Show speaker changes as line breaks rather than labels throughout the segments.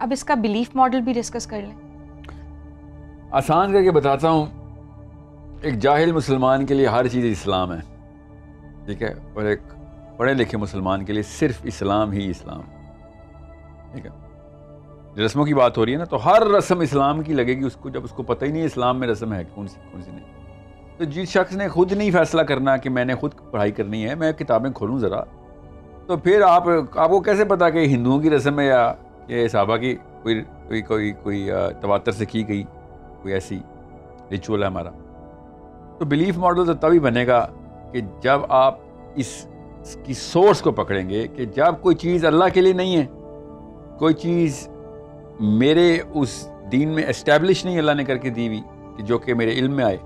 اب اس کا belief model بھی ڈسکس کر لیں.
آسان کر کے بتاتا ہوں. ایک جاہل مسلمان کے لیے ہر چیز اسلام ہے, ٹھیک ہے, اور ایک پڑھے لکھے مسلمان کے لیے صرف اسلام ہی اسلام, ٹھیک ہے. رسموں کی بات ہو رہی ہے نا, تو ہر رسم اسلام کی لگے گی اس کو, جب اس کو پتہ ہی نہیں ہے اسلام میں رسم ہے کون سی نہیں. تو جس شخص نے خود نہیں فیصلہ کرنا کہ میں نے خود پڑھائی کرنی ہے, میں کتابیں کھولوں ذرا, تو پھر آپ کو کیسے پتا کہ ہندوؤں کی رسم ہے یا یہ صحابہ کی کوئی تواتر سے کی گئی کوئی ایسی ریچول ہے ہمارا. تو بلیف ماڈل تو تبھی بنے گا کہ جب آپ اس کی سورس کو پکڑیں گے, کہ جب کوئی چیز اللہ کے لیے نہیں ہے, کوئی چیز میرے اس دین میں اسٹیبلش نہیں اللہ نے کر کے دی ہوئی کہ جو کہ میرے علم میں آئے,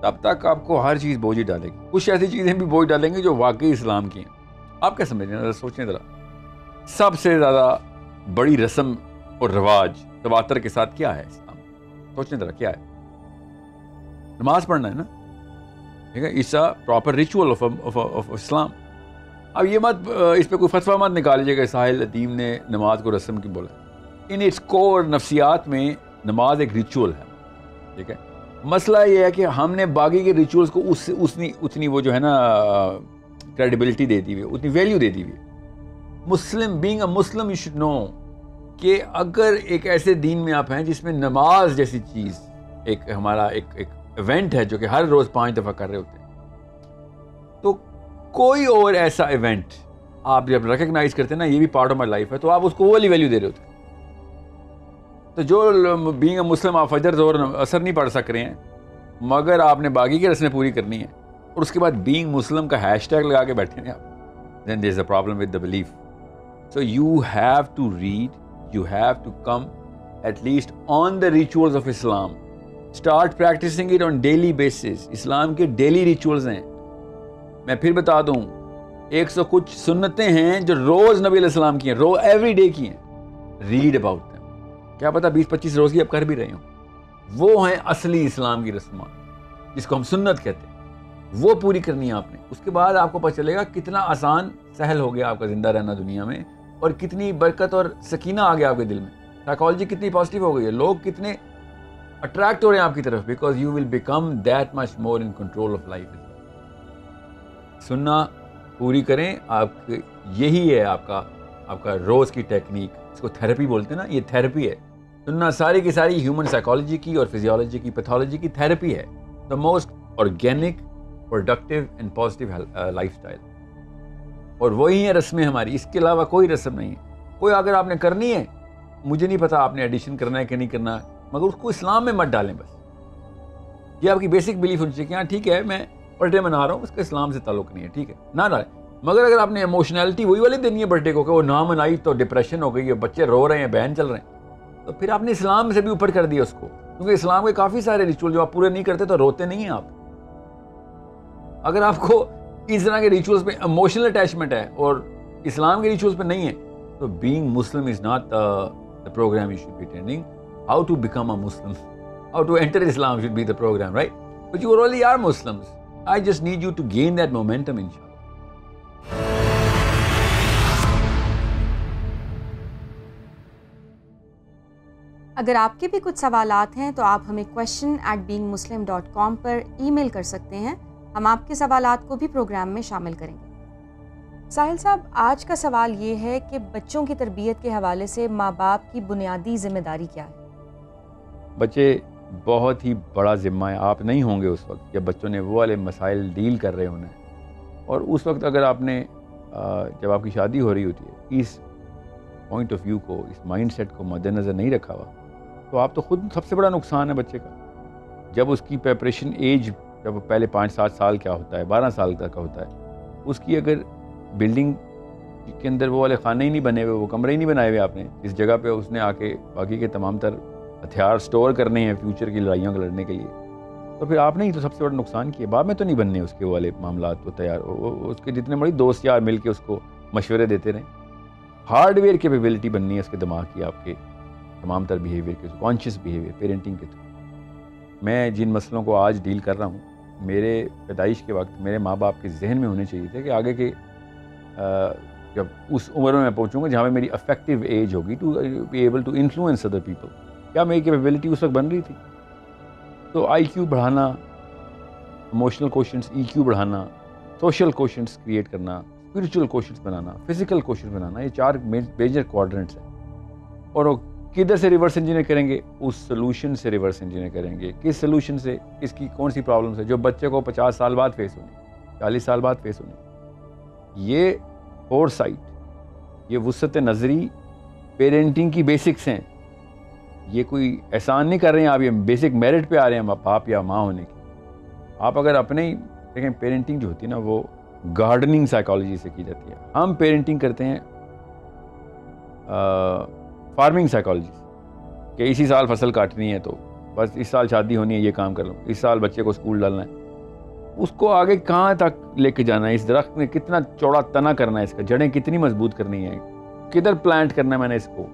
تب تک آپ کو ہر چیز بوجھ ڈالے گی. کچھ ایسی چیزیں بھی بوجھ ڈالیں گے جو واقعی اسلام کی ہیں. آپ کیا سمجھ رہے ہیں, سوچیں ذرا. سب سے زیادہ بڑی رسم اور رواج تواتر کے ساتھ کیا ہے اسلام, سوچیں ذرا کیا ہے. نماز پڑھنا ہے نا, ٹھیک ہے, it's a proper ritual of Islam. اب یہ مت اس پہ کوئی فتویٰ مت نکال لیجیے کہ ساحل ادیم نے نماز کو رسم کی بولا. ان اٹس کور نفسیات میں نماز ایک ریچول ہے, ٹھیک ہے. مسئلہ یہ ہے کہ ہم نے باقی کے ریچولز کو اتنی وہ جو ہے نا کریڈیبلٹی دے دی ہوئی, اتنی ویلیو دے دی ہوئی. Muslim being a Muslim you should know کہ اگر ایک ایسے دین میں آپ ہیں جس میں نماز جیسی چیز ایک ہمارا ایک ایونٹ ہے جو کہ ہر روز 5 دفعہ کر رہے ہوتے ہیں, تو کوئی اور ایسا ایونٹ آپ جب ریکگنائز کرتے ہیں نا یہ بھی پارٹ آف مائی لائف ہے, تو آپ اس کو والی ویلیو دے رہے ہوتے ہیں. تو جو بینگ اے مسلم آپ فجر ظہر اثر نہیں پڑھ سک رہے ہیں, مگر آپ نے باقی کی رسمیں پوری کرنی ہیں, اور اس کے بعد بینگ مسلم کا ہیش ٹیگ لگا کے بیٹھے ہیں آپ, then there is a problem with the belief. So you have to read, you have to come at least on the rituals of Islam. Start practicing it on daily basis. اسلام کے daily rituals ہیں. میں پھر بتا دوں, 100 کچھ سنتیں ہیں جو روز نبی علیہ السلام کی ہیں, ایوری ڈے کی ہیں. Read about them. کیا پتا 20-25 روز کی آپ کر بھی رہے ہوں. وہ ہیں اصلی اسلام کی رسمات جس کو ہم سنت کہتے ہیں, وہ پوری کرنی ہے آپ نے. اس کے بعد آپ کو پتہ چلے گا کتنا آسان سہل ہو گیا آپ کا زندہ رہنا دنیا میں, اور کتنی برکت اور سکینہ آ گیا آپ کے دل میں. سائیکالوجی کتنی پازیٹیو ہو گئی ہے, لوگ کتنے اٹریکٹ ہو رہے ہیں آپ کی طرف, because you will become that much more in control of life. سننا پوری کریں آپ, یہی ہے آپ کا روز کی ٹیکنیک. اس کو تھیراپی بولتے ہیں نا, یہ تھیراپی ہے. سننا ساری کی ساری ہیومن سائیکالوجی کی اور فزیولوجی کی پیتھولوجی کی تھیراپی ہے. The most organic productive and positive life style. اور وہی ہیں رسمیں ہماری, اس کے علاوہ کوئی رسم نہیں ہے. کوئی اگر آپ نے کرنی ہے, مجھے نہیں پتا آپ نے ایڈیشن کرنا ہے کہ نہیں کرنا, مگر اس کو اسلام میں مت ڈالیں بس. یہ آپ کی بیسک بلیف ہونی چاہیے کہ ہاں ٹھیک ہے میں برتھ ڈے منا رہا ہوں, اس کا اسلام سے تعلق نہیں ہے, ٹھیک ہے, نہ ڈالیں. مگر اگر آپ نے ایموشنلٹی وہی والی دینی ہے برتھ ڈے کو کہ وہ نہ منائی تو ڈپریشن ہو گئی ہے, بچے رو رہے ہیں, بہن چل رہے ہیں, تو پھر آپ نے اسلام سے بھی اوپر کر دیا اس کو. کیونکہ اسلام کے کافی سارے ریچول جو آپ پورے نہیں کرتے تو روتے نہیں ہیں آپ. اگر آپ کو اس طرح کے ریچولز پہ ایموشنل اٹیچمنٹ ہے اور اسلام کے ریچولز پہ نہیں ہے, تو being Muslim is not the program you should be attending. How to become a Muslim, how to enter Islam should be the program, right? But you already are Muslims. I just need you to gain that momentum, inshallah.
اگر آپ کے بھی کچھ سوالات ہیں تو آپ ہمیں question@beingmuslim.com پر ای میل کر سکتے ہیں. ہم آپ کے سوالات کو بھی پروگرام میں شامل کریں گے. ساحل صاحب, آج کا سوال یہ ہے کہ بچوں کی تربیت کے حوالے سے ماں باپ کی بنیادی ذمہ داری کیا ہے؟
بچے بہت ہی بڑا ذمہ ہے. آپ نہیں ہوں گے اس وقت جب بچوں نے وہ والے مسائل ڈیل کر رہے ہونے, اور اس وقت اگر آپ نے جب آپ کی شادی ہو رہی ہوتی ہے اس پوائنٹ آف ویو کو, اس مائنڈ سیٹ کو مد نظر نہیں رکھا ہوا, تو آپ تو خود سب سے بڑا نقصان ہے بچے کا. جب اس کی پریپریشن ایج, جب پہلے 5-7 سال کا ہوتا ہے, 12 سال تک کا ہوتا ہے, اس کی اگر بلڈنگ کے اندر وہ والے خانے ہی نہیں بنے ہوئے, وہ کمرے ہی نہیں بنائے ہوئے آپ نے, اس جگہ پہ اس نے آ کے باقی کے تمام تر ہتھیار سٹور کرنے ہیں فیوچر کی لڑائیوں کو لڑنے کے لیے, تو پھر آپ نے ہی تو سب سے بڑا نقصان کیا. بعد میں تو نہیں بننے اس کے والے معاملات تو تیار, اس کے جتنے بڑے دوست یار مل کے اس کو مشورے دیتے رہیں. ہارڈ ویئر کیپیبلٹی بننی ہے اس کے دماغ کی, آپ کے تمام تر بیہیویئر کے, کانشیس بیہیویئر پیرنٹنگ کے تھرو. میں جن مسئلوں کو آج ڈیل کر رہا ہوں, میرے پیدائش کے وقت میرے ماں باپ کے ذہن میں ہونے چاہیے تھے کہ آگے کے جب اس عمر میں پہنچوں گا جہاں پہ میری افیکٹو ایج ہوگی to be able to influence other people. کیا میری کیپیبلٹی اس وقت بن رہی تھی؟ تو آئی کیو بڑھانا، ایموشنل کوشنٹس ای کیو بڑھانا، سوشل کوشنٹس کریٹ کرنا، اسپریچول کوشنٹس بنانا، فزیکل کوشنٹس بنانا، یہ 4 میجر کوارڈرنٹس ہیں. اور وہ کدھر سے ریورس انجینئر کریں گے؟ اس سلوشن سے ریورس انجینئر کریں گے. کس سلوشن سے؟ اس کی کون سی پرابلمس ہے جو بچے کو 50 سال بعد فیس ہونی، 40 سال بعد فیس ہونی. یہ فور سائٹ، یہ وسعت نظری پیرنٹنگ کی بیسکس ہیں. یہ کوئی احسان نہیں کر رہے ہیں آپ، یہ بیسک میرٹ پہ آ رہے ہیں باپ یا ماں ہونے کی. آپ اگر اپنے ہی دیکھیں، پیرنٹنگ جو ہوتی ہے نا وہ گارڈننگ سائیکالوجی سے کی جاتی ہے. ہم پیرنٹنگ کرتے ہیں فارمنگ سائیکالوجی سے، کہ اسی سال فصل کاٹنی ہے تو بس اس سال شادی ہونی ہے یہ کام کر لوں، اس سال بچے کو اسکول ڈالنا ہے. اس کو آگے کہاں تک لے کے جانا ہے؟ اس درخت میں کتنا چوڑا تنا کرنا ہے، اس کا جڑیں کتنی مضبوط کرنی ہے، کدھر پلانٹ کرنا ہے میں نے اس کو،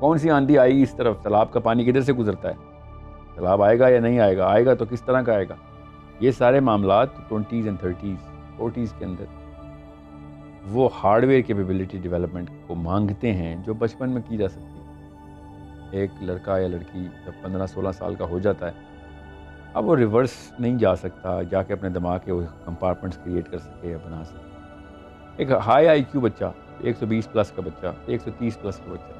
کون سی آندھی آئی اس طرف، تالاب کا پانی کدھر سے گزرتا ہے، تالاب آئے گا یا نہیں آئے گا، آئے گا تو کس طرح کا آئے گا. یہ سارے معاملات 20s and 30s 40s کے اندر وہ ہارڈ ویئر کیپیبلٹی ڈیولپمنٹ کو مانگتے ہیں جو بچپن میں کی جا سکتی ہے. ایک لڑکا یا لڑکی جب 15-16 سال کا ہو جاتا ہے اب وہ ریورس نہیں جا سکتا، جا کے اپنے دماغ کے وہ کمپارٹمنٹس کریٹ کر سکے یا بنا سکے. ایک ہائی آئی کیو بچہ، 120 پلس کا بچہ، 130 پلس کا بچہ،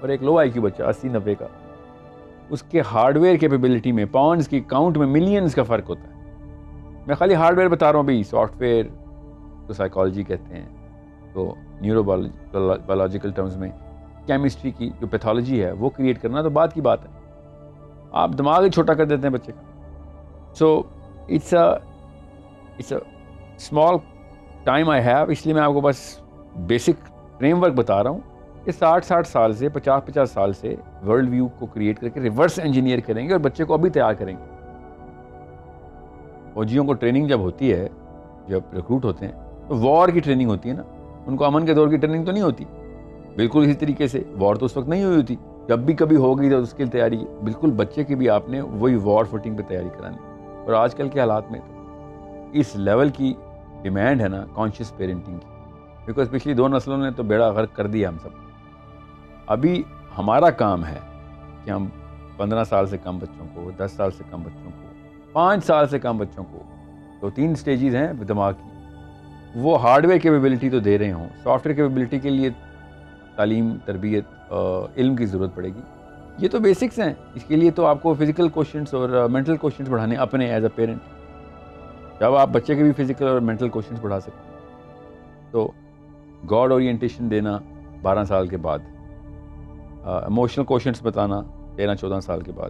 اور ایک لو آئی کیو بچہ 80-90 کا، اس کے ہارڈ ویئر کیپیبلٹی میں، پاؤنڈز کی کاؤنٹ میں ملینز کا فرق ہوتا ہے. میں خالی ہارڈ ویئر بتا رہا ہوں. بھائی سافٹ ویئر کو سائیکالوجی کہتے ہیں، تو نیورو بایولوجیکل ٹرمز میں کیمسٹری کی جو پیتھولوجی ہے وہ کریٹ کرنا تو بات کی بات ہے. آپ دماغ ہی چھوٹا کر دیتے ہیں بچے کا. So it's a small time I have, اس لیے میں آپ کو بس بیسک فریم ورک بتا رہا ہوں. یہ 60 سال سے 50 سال سے ورلڈ ویو کو کریٹ کر کے ریورس انجینئر کریں گے اور بچے کو ابھی تیار کریں گے. فوجیوں کو ٹریننگ جب ہوتی ہے، جب ریکروٹ ہوتے ہیں تو وار کی ٹریننگ ہوتی ہے نا، ان کو امن کے دور کی ٹریننگ تو نہیں ہوتی. بالکل اسی طریقے سے وار تو اس وقت نہیں ہوئی ہوتی، جب بھی کبھی ہوگی تو اس کی تیاری بالکل بچے کی بھی آپ نے وہی وار فوٹنگ پہ تیاری کرانی. اور آج کل کے حالات میں تو اس لیول کی ڈیمانڈ ہے نا کانشیس پیرنٹنگ کی، بیکاز پچھلی 2 نسلوں نے تو بیڑا غرق کر دیا ہم سب. ابھی ہمارا کام ہے کہ ہم 15 سال سے کم بچوں کو، 10 سال سے کم بچوں کو، 5 سال سے کم بچوں کو، تو 3 سٹیجز ہیں دماغ کی، وہ ہارڈ ویئر کیپیبلٹی تو دے رہے ہوں. سافٹ ویئر کیپیبلٹی کے لیے تعلیم، تربیت، علم کی ضرورت پڑے گی. یہ تو بیسکس ہیں. اس کے لیے تو آپ کو فزیکل کوشنٹس اور مینٹل کوشنٹس بڑھانے اپنے ایز اے پیرنٹ. جب آپ بچے کے بھی فزیکل اور مینٹل کوشنٹس بڑھا سکتے ہیں تو گاڈ اورینٹیشن دینا 12 سال کے بعد، ایموشنل کوشنٹس بتانا 13-14 سال کے بعد،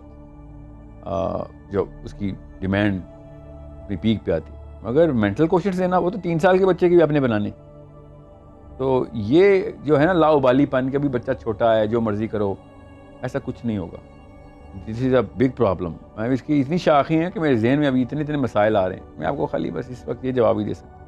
جو اس کی ڈیمانڈ بھی پیک پہ آتی. مگر مینٹل کوشنٹس دینا وہ تو 3 سال کے بچے کے بھی آپ نے بنانے. تو یہ جو ہے نا لاؤبالی پن کے بھی بچہ چھوٹا ہے جو مرضی کرو، ایسا کچھ نہیں ہوگا. دس از اے بگ پرابلم. میں اس کی اتنی شاخیں ہیں کہ میرے ذہن میں ابھی اتنے مسائل آ رہے ہیں، میں آپ کو خالی بس اس وقت یہ جواب ہی دے سکتا ہوں.